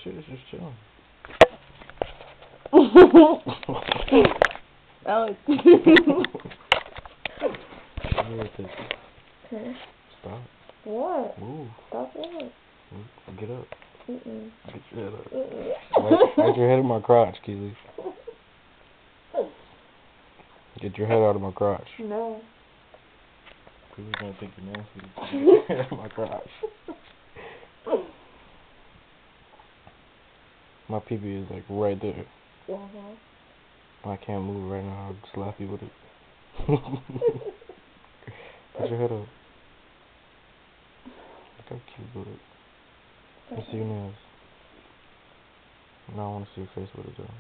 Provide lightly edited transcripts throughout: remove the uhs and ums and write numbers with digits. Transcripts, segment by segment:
shit is just chilling. Oh. Stop. What? Move. Stop what? Get up. Mm-mm. Get your head up. Get your head in my crotch, Keely. Get your head out of my crotch. No. Keely's gonna think you're nasty. Get your head out of my crotch. My pee-pee is like right there. I can't move right now. I'll slap you with it. Put your head up. Look how cute you look. Let me see your nails. Now I want to see your face with it though.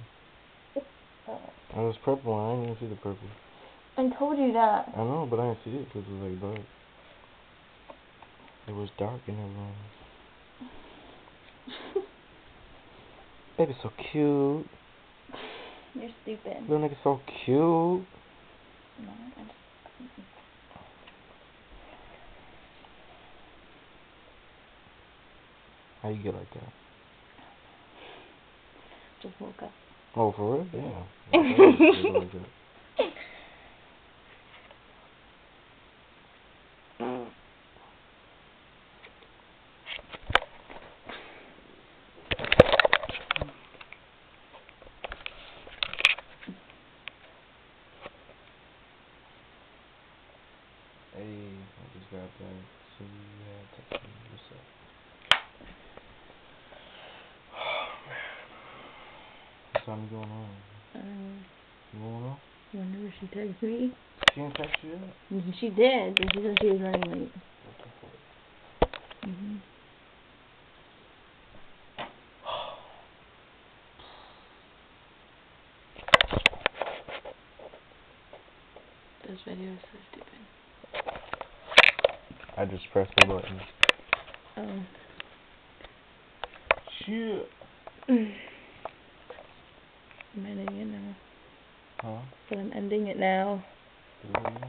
And it was purple. I didn't even see the purple. I told you that. I know, but I didn't see it because it was like dark. It was dark in the room. Baby's so cute. You're stupid. Little nigga so cute. No, How you get like that? just woke up. Oh, for real? Damn. Like that. Hey, I just got back. See, text me. What's up? Oh, man. What time you going on? You going on? Whenever she texts me. She didn't text you yet? She did, but she said she was running late. This video is so stupid. I just pressed the button. Oh. Shit. I'm ending it now. Huh? But I'm ending it now. Really?